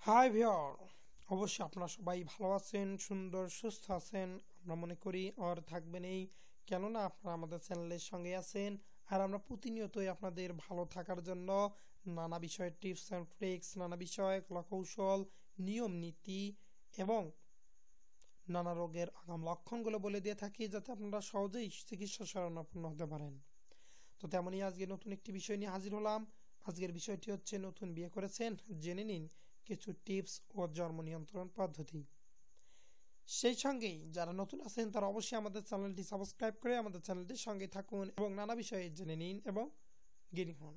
High viewer, অবশ্যই আপনারা সবাই ভালো আছেন, সুন্দর সুস্থ আছেন। আমরা মনে করি আর থাকবেন এই, কেননা আপনারা আমাদের চ্যানেলের সঙ্গে আছেন। আর আমরা প্রতিনিয়তই আপনাদের ভালো থাকার জন্য নানা বিষয়ের টিপস অ্যান্ড ট্রিক্স, নানা বিষয় কৌশল, নিয়ম নীতি এবং নানা রোগের আগাম লক্ষণগুলো বলে দিয়ে থাকি, যাতে আপনারা সহজেই চিকিৎসা শরণাপন্ন হতে পারেন। তো তেমনই আজকে নতুন একটি বিষয় নিয়ে হাজির হলাম। আজকের বিষয়টি হচ্ছে, নতুন বিয়ে করেছেন, জেনে নিন কিছু টিপস ও জন্ম নিয়ন্ত্রণ পদ্ধতি। সেই সঙ্গেই যারা নতুন আছেন তারা অবশ্যই আমাদের চ্যানেলটি সাবস্ক্রাইব করে আমাদের চ্যানেলটির সঙ্গে থাকুন এবং নানা বিষয়ে জেনে নিন এবং জ্ঞানী হন।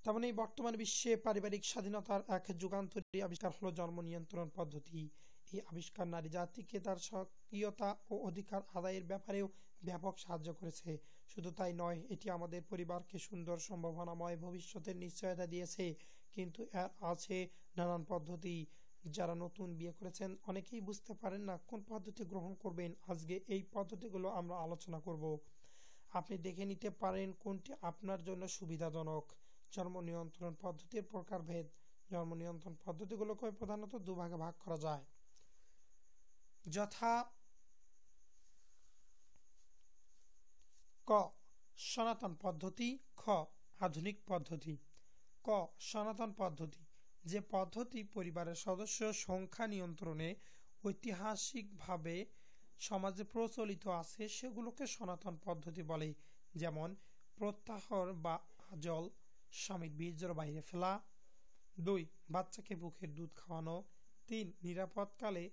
তেমন এই বর্তমান বিশ্বে পারিবারিক স্বাধীনতার এক যুগান্তরী আবিষ্কার হলো জন্ম নিয়ন্ত্রণ পদ্ধতি। এই আবিষ্কার নারী জাতিকে তার সক্রিয়তা ও অধিকার আদায়ের ব্যাপারেও ব্যাপক সাহায্য করেছে। শুধু তাই নয়, এটি আমাদের পরিবারকে সুন্দর সম্ভাবনাময় ভবিষ্যতের নিশ্চয়তা দিয়েছে। কিন্তু এর আছে নানান পদ্ধতি। যারা নতুন বিয়ে করেছেন অনেকেই বুঝতে পারেন না কোন পদ্ধতি গ্রহণ করবেন। আজকে এই পদ্ধতিগুলো আমরা আলোচনা করব। আপনি দেখে নিতে পারেন কোনটি আপনার জন্য সুবিধাজনক। জন্ম নিয়ন্ত্রণ পদ্ধতির প্রকারভেদ। জন্ম নিয়ন্ত্রণ পদ্ধতিগুলোকে প্রধানত দুভাগে ভাগ করা যায়, যথা ক সনাতন পদ্ধতি, খ আধুনিক পদ্ধতি। ক সনাতন পদ্ধতি, যে পদ্ধতি পরিবারের সদস্য সংখ্যা নিয়ন্ত্রণে ঐতিহাসিকভাবে সমাজে প্রচলিত আছে সেগুলোকে সনাতন পদ্ধতি বলে। যেমন প্রত্যাহার বা আজল, স্বামীর বীর্যের বাইরে ফেলা। 2 বাচ্চাকে বুকের দুধ খাওয়ানো। 3 নিরাপদকালে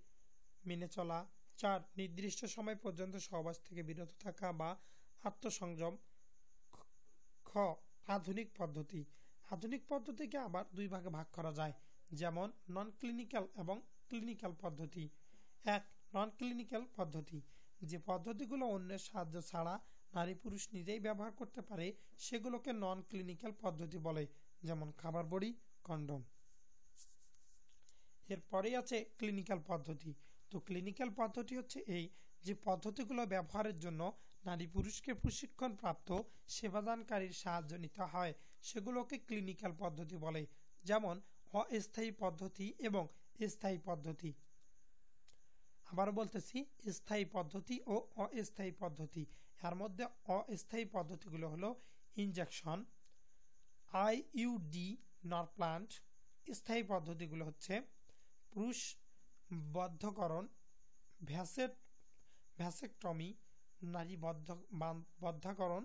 মেনে চলা। 4 নির্দিষ্ট সময় পর্যন্ত সহবাস থেকে বিরত থাকা বা আত্মসংযম। খ আধুনিক পদ্ধতি, আধুনিক পদ্ধতিকে আবার দুই ভাগে ভাগ করা যায়, যেমন নন ক্লিনিক্যাল এবং ক্লিনিক্যাল পদ্ধতি। 1 নন ক্লিনিক্যাল পদ্ধতি, যে পদ্ধতিগুলো অন্যের সাহায্য ছাড়া নারী পুরুষ নিজেই ব্যবহার করতে পারে সেগুলোকে নন ক্লিনিক্যাল পদ্ধতি বলে, যেমন খাবার বড়ি, কন্ডম। এরপরেই আছে ক্লিনিক্যাল পদ্ধতি। তো ক্লিনিক্যাল পদ্ধতি হচ্ছে এই, যে পদ্ধতিগুলো ব্যবহারের জন্য নারী পুরুষকে প্রশিক্ষণ প্রাপ্ত সেবাদানকারীর সাহায্য নিতে হয় সেগুলোকে ক্লিনিক্যাল পদ্ধতি বলে, যেমন অস্থায়ী পদ্ধতি এবং স্থায়ী পদ্ধতি। আবার বলতেছি, স্থায়ী পদ্ধতি ও অস্থায়ী পদ্ধতি। এর মধ্যে অস্থায়ী পদ্ধতিগুলো হলো ইনজেকশন, আইইউডি, নার্ভ প্লান্ট। স্থায়ী পদ্ধতিগুলো হচ্ছে পুরুষ বদ্ধকরণ, ভ্যাসেকটমি, নারী বদ্ধাকরণ,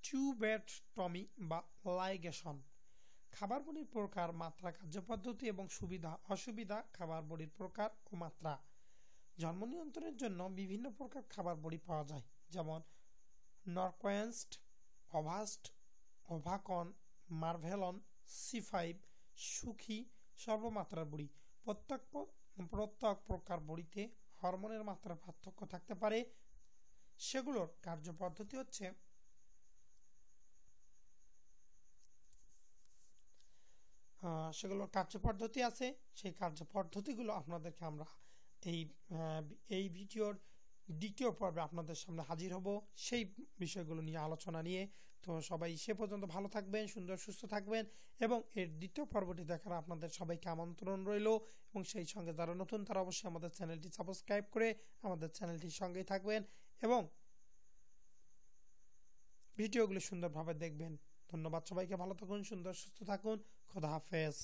টিউবেক্টমি বা লাইগেশন। খাবার বড়ির প্রকার, মাত্রা, কার্যপদ্ধতি এবং সুবিধা অসুবিধা। খাবার বড়ির প্রকার ও মাত্রা। জন্ম নিয়ন্ত্রণের জন্য বিভিন্ন প্রকার খাবার বড়ি পাওয়া যায়, যেমন নরকোয়েন্সড, অভাস্ট, ওভাকন, মার্ভেলন, C5, সুখী, সর্বমাত্রার বড়ি। প্রত্যেক প্রকার বড়িতে হরমোনের মাত্রার পার্থক্য থাকতে পারে। সেগুলোর কার্যপদ্ধতি হচ্ছে আছে। সেই কার্যপদ্ধতিগুলো আপনাদেরকে আমরা এই ভিডিওর দ্বিতীয় পর্বে আপনাদের সামনে হাজির হব সেই বিষয়গুলো নিয়ে আলোচনা নিয়ে। তো সবাই সে পর্যন্ত ভালো থাকবেন, সুন্দর সুস্থ থাকবেন এবং এর দ্বিতীয় পর্বটি দেখার আপনাদের সবাইকে আমন্ত্রণ রইল। এবং সেই সঙ্গে যারা নতুন তারা অবশ্যই আমাদের চ্যানেলটি সাবস্ক্রাইব করে আমাদের চ্যানেলটির সঙ্গেই থাকবেন এবং ভিডিওগুলো সুন্দরভাবে দেখবেন। ধন্যবাদ সবাইকে, ভালো থাকুন, সুন্দর সুস্থ থাকুন। খোদা হাফেজ।